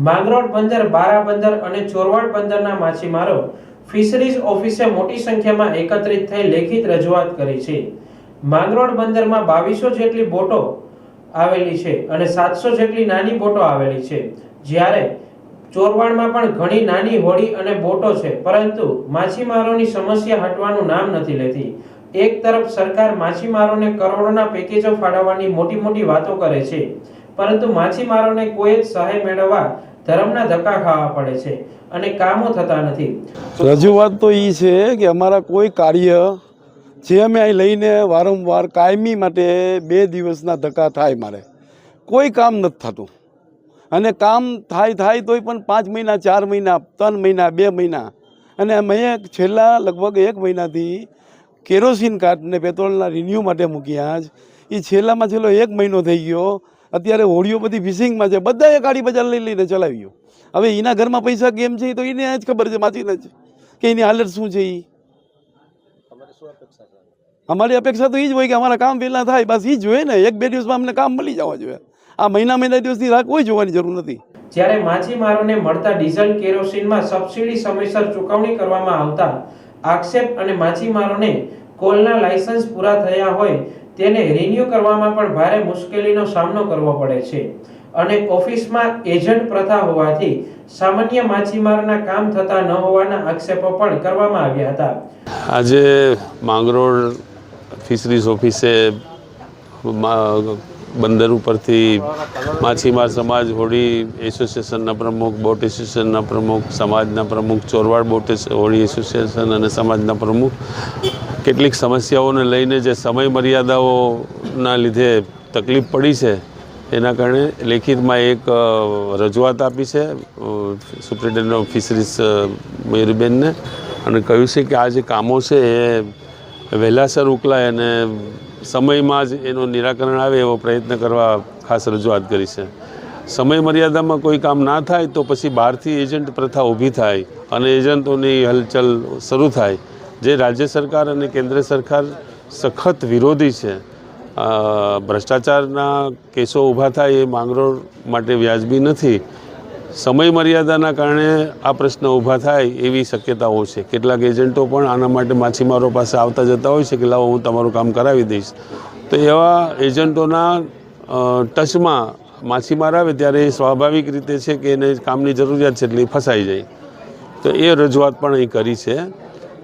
માંગરોળ બંદર, બારા બંદર અને ચોરવાડ બંદરના માછીમારો ફિશરીઝ ઓફિસે મોટી સંખ્યામાં એકત્રિત થઈ લેખિત રજૂઆત કરી છે। માંગરોળ બંદરમાં 2200 જેટલી બોટો આવેલી છે અને 700 જેટલી નાની બોટો આવેલી છે, જ્યારે ચોરવાડમાં પણ ઘણી નાની હોડી અને બોટો છે, પરંતુ માછીમારોની સમસ્યા હટવાનું નામ નથી લેતી। એક તરફ સરકાર માછીમારોને કરોડોના પેકેજો ફાળવવાની મોટી મોટી વાતો કરે છે, પરંતુ માછીમારોને કોઈ જ સહાય મેળવવા ધર્મના ધક્કા ખાવા પડે છે અને કામો થતા નથી। રજૂઆત તો એ છે કે અમારા કોઈ કાર્ય જે અમે અહીં લઈને વારંવાર કાયમી માટે 2 દિવસના ધક્કા થાય, મારે કોઈ કામ નથી થતું અને કામ થાય તોય પણ 5 મહિના, 4 મહિના, 3 મહિના, 2 મહિના અને મેં છેલ્લા લગભગ 1 મહિનાથી કેરોસીન કાર્ડ ને પેટ્રોલના રિન્યૂ માટે મૂક્યા જ એ છેલ્લામાં છેલ્લો 1 મહિનો થઈ ગયો। અત્યારે હોડીઓ બધી ફિશિંગમાં છે, બધાએ ગાડી બજાર લઈને ચલાવ્યું। હવે એના ઘરમાં પૈસા કેમ છે તો એને જ ખબર છે, માછીને જ કે એની હાલત શું છે। અમારી અપેક્ષા તો એ જ હોય કે અમારા કામ વહેલા થાય, બસ એ જ જોઈએ ને। 1-2 દિવસમાં અમને કામ મળી જવા જોઈએ। આ મહિના દિવસની રાહ કોઈ જોવાની જરૂર નથી। જ્યારે માછીમારોને મળતા ડીઝલ કેરોસીનમાં સબસિડી સમયસર ચૂકવણી કરવામાં આવતા આક્ષેપ અને માછીમારોને કોલના લાયસન્સ પૂરા થયા હોય તેને રિન્યુ કરવામાં પણ ભારે મુશ્કેલીનો સામનો કરવો પડે છે અને ઓફિસમાં એજન્ટ પ્રથા હોવાથી સામાન્ય માછીમારના કામ થતા ન હોવાના આક્ષેપો પણ કરવામાં આવ્યા હતા। આજે માંગરોળ ફિશરીઝ ઓફિસે બંદર ઉપરથી માછીમાર સમાજ હોડી એસોસિએશનના પ્રમુખ, બોટ એસોસિએશનના પ્રમુખ, સમાજના પ્રમુખ, ચોરવાડ બોટ હોડી એસોસિએશન અને સમાજના પ્રમુખ કેટલીક સમસ્યાઓને લઈને જે સમય મર્યાદાઓના લીધે તકલીફ પડી છે એના કારણે લેખિતમાં એક રજૂઆત આપી છે સુપ્રિન્ટેન્ડન્ટ ઓફ ફિશરીઝ મયુરીબેનને અને કહ્યું છે કે આ જે કામો છે એ વહેલાસર ઉકલાય અને સમયમાં જ એનું નિરાકરણ આવે એવો પ્રયત્ન કરવા ખાસ રજૂઆત કરી છે। સમય મર્યાદામાં કોઈ કામ ના થાય તો પછી બહારથી એજન્ટ પ્રથા ઊભી થાય અને એજન્ટોની હલચલ શરૂ થાય, જે રાજ્ય સરકાર અને કેન્દ્ર સરકાર સખત વિરોધી છે। ભ્રષ્ટાચારના કેસો ઊભા થાય એ માંગરોળ માટે વ્યાજબી નથી। સમય મર્યાદાના કારણે આ પ્રશ્ન ઊભા થાય એવી શક્યતાઓ છે। કેટલાક એજન્ટો પણ આના માટે માછીમારો પાસે આવતા જતા હોય છે કે લાવો હું તમારું કામ કરાવી દઈશ, તો એવા એજન્ટોના ટચમાં માછીમાર આવે ત્યારે એ સ્વાભાવિક રીતે છે કે એને કામની જરૂરિયાત છે એટલે ફસાઈ જાય, તો એ રજૂઆત પણ અહીં કરી છે।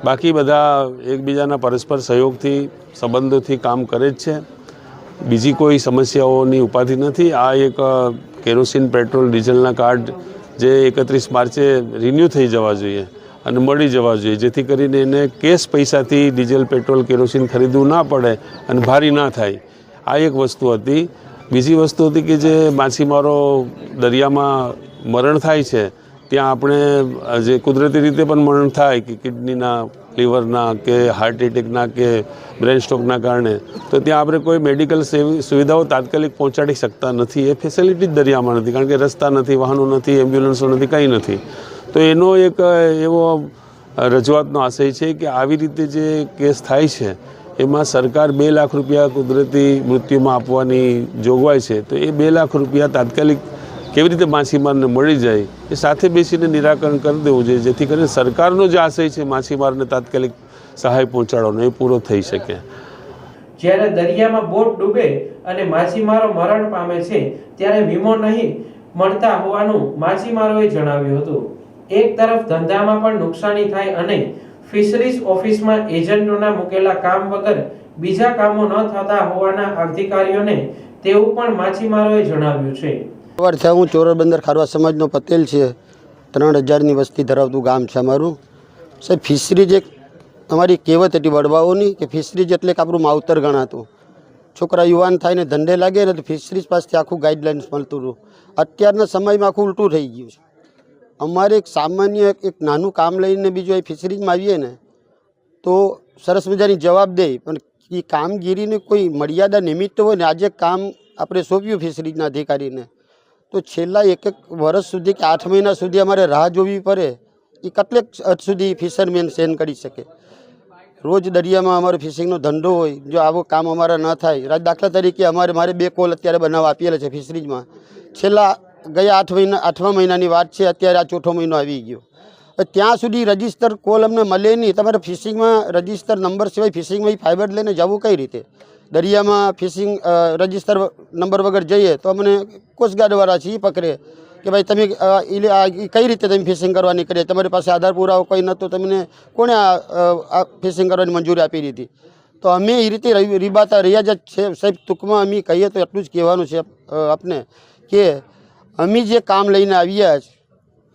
બાકી બધા એકબીજાના પરસ્પર સહયોગથી સંબંધોથી કામ કરે જ છે, બીજી કોઈ સમસ્યાઓની ઉપાધિ નથી। આ એક કેરોસીન, પેટ્રોલ, ડીઝલના કાર્ડ જે 31 માર્ચે રિન્યૂ થઈ જવા જોઈએ અને મળી જવા જોઈએ, જેથી કરીને એને કેશ પૈસાથી ડીઝલ, પેટ્રોલ, કેરોસીન ખરીદવું ના પડે અને ભારી ના થાય। આ એક વસ્તુ હતી। બીજી વસ્તુ હતી કે જે માછીમારો દરિયામાં મરણ થાય છે ત્યાં આપણે જે કુદરતી રીતે પણ મરણ થાય કે કિડનીના, લીવરના કે હાર્ટ એટેકના કે બ્રેન સ્ટ્રોકના કારણે, તો ત્યાં આપણે કોઈ મેડિકલ સુવિધાઓ તાત્કાલિક પહોંચાડી શકતા નથી। એ ફેસિલિટી જ દરિયામાં નથી, કારણ કે રસ્તા નથી, વાહનો નથી, એમ્બ્યુલન્સો નથી, કંઈ નથી। તો એનો એક એવો રજૂઆતનો આશય છે કે આવી રીતે જે કેસ થાય છે એમાં સરકાર 2 લાખ રૂપિયા કુદરતી મૃત્યુમાં આપવાની જોગવાઈ છે, તો એ 2 લાખ રૂપિયા તાત્કાલિક કેવી રીતે માછીમારને મળી જાય એ સાથે બેસીને નિરાકરણ કરી દેવું જોઈએ, જેથી કરીને સરકારનો જે આશય છે માછીમારને તાત્કાલિક સહાય પહોંચાડવાનો એ પૂરો થઈ શકે। જ્યારે દરિયામાં બોટ ડૂબે અને માછીમારો મરણ પામે છે ત્યારે વીમો નહીં મળતા હોવાનું માછીમારોએ જણાવ્યું હતું। એક તરફ ધંધામાં પણ નુકસાની થાય અને ફિશરીઝ ઓફિસમાં એજન્ટોના મૂકેલા કામ વગર બીજા કામો ન થતા હોવાના અધિકારીઓને તેવું પણ માછીમારોએ જણાવ્યું છે। હું ચોરવાડ બંદર ખારવા સમાજનો પટેલ છે। 3000ની વસ્તી ધરાવતું ગામ છે અમારું સાહેબ। ફિશરીઝ એક અમારી કહેવત હતી વડવાઓની કે ફિશરીઝ એટલે કે આપણું માવતર ગણાતું। છોકરા યુવાન થાય ને ધંધે લાગે ને તો ફિશરીઝ પાસેથી આખું ગાઈડલાઇન્સ મળતું હતું। અત્યારના સમયમાં આખું ઉલટું થઈ ગયું છે। અમારે એક સામાન્ય એક નાનું કામ લઈને બીજું એ ફિશરીઝમાં આવીએ ને તો સરસ મજાની જવાબ દે, પણ એ કામગીરીની કોઈ મર્યાદા નિમિત્ત હોય ને, આજે કામ આપણે સોંપ્યું ફિશરીઝના અધિકારીને તો છેલ્લા 1 વર્ષ સુધી કે 8 મહિના સુધી અમારે રાહ જોવી પડે। એ કેટલેક હદ સુધી ફિશરમેન સહન કરી શકે। રોજ દરિયામાં અમારો ફિશિંગનો ધંધો હોય, જો આવો કામ અમારા ન થાય, દાખલા તરીકે મારે 2 કોલ અત્યારે બનાવવા આપેલા છે ફિશરીઝમાં। છેલ્લા ગયા 8મા મહિનાની વાત છે, અત્યારે આ 4થો મહિનો આવી ગયો. ત્યાં સુધી રજિસ્ટર કોલ અમને મળે નહીં. તમારે ફિશિંગમાં રજિસ્ટર નંબર સિવાય ફિશિંગમાં ફાઇબર લઈને જવું કઈ રીતે? દરિયામાં ફિશિંગ રજિસ્ટર નંબર વગર જઈએ તો અમને કોસ્ટગાર્ડવાળા છે એ પકડે કે ભાઈ તમે કઈ રીતે તમે ફિશિંગ કરવા નીકળે, તમારી પાસે આધાર પુરાવો કંઈ નહોતો, તમને કોણે આ ફિશિંગ કરવાની મંજૂરી આપી દીધી? તો અમે એ રીતે રીબાતા રહ્યા જ છે સાહેબ. ટૂંકમાં અમે કહીએ તો એટલું જ કહેવાનું છે આપને કે અમે જે કામ લઈને આવ્યા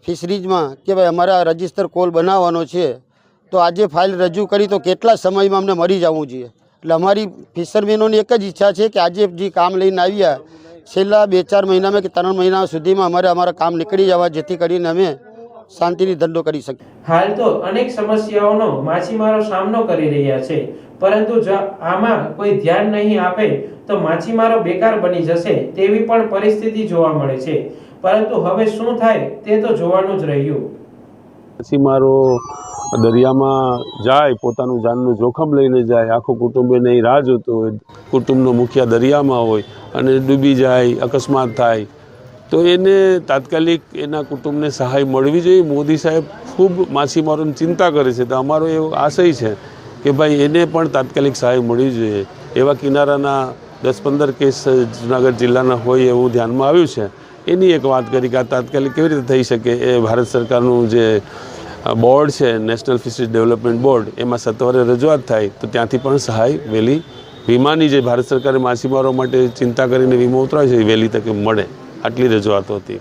ફિશરીઝમાં કે ભાઈ અમારા રજિસ્ટર કોલ બનાવવાનો છે, તો આજે ફાઇલ રજૂ કરી તો કેટલા સમયમાં અમને મળી જવું જોઈએ. એટલે અમારી ફિશરમેનોની એક જ ઈચ્છા છે કે આજે જે કામ લઈને આવ્યા છેલ્લા 2-4 મહિનામાં કે 3 મહિના સુધીમાં અમારા કામ નીકળી જવા, જેથી કરીને અમે શાંતિથી ધંધો કરી શકીએ. હાલ તો અનેક સમસ્યાઓનો માછીમારો સામનો કરી રહ્યા છે, પરંતુ જો આમાં કોઈ ધ્યાન નહીં આપે તો માછીમારો બેકાર બની જશે તેવી પણ પરિસ્થિતિ જોવા મળે છે. પરંતુ હવે શું થાય તે તો જોવાનું જ રહ્યું. માછીમારો દરિયામાં જાય, પોતાનું જાનનું જોખમ લઈને જાય, આખું કુટુંબ એને રાહ જોતો હોય, કુટુંબનો મુખિયા દરિયામાં હોય અને ડૂબી જાય, અકસ્માત થાય, તો એને તાત્કાલિક એના કુટુંબને સહાય મળવી જોઈએ. મોદી સાહેબ ખૂબ માછીમારોની ચિંતા કરે છે, તો અમારો એવો આશય છે કે ભાઈ એને પણ તાત્કાલિક સહાય મળવી જોઈએ. એવા કિનારાના 10-15 કેસ જૂનાગઢ જિલ્લાના હોય એવું ધ્યાનમાં આવ્યું છે. એની એક વાત કરી કે આ તાત્કાલિક કેવી રીતે થઈ શકે. એ ભારત સરકારનું જે બોર્ડ છે, નેશનલ ફિશરીઝ ડેવલપમેન્ટ બોર્ડ, એમાં સત્વરે રજૂઆત થાય તો ત્યાંથી પણ સહાય વહેલી વીમાની જે ભારત સરકારે માછીમારો માટે ચિંતા કરીને વીમો ઉતરાવ્યો છે એ વહેલી તકે મળે, આટલી રજૂઆતો હતી.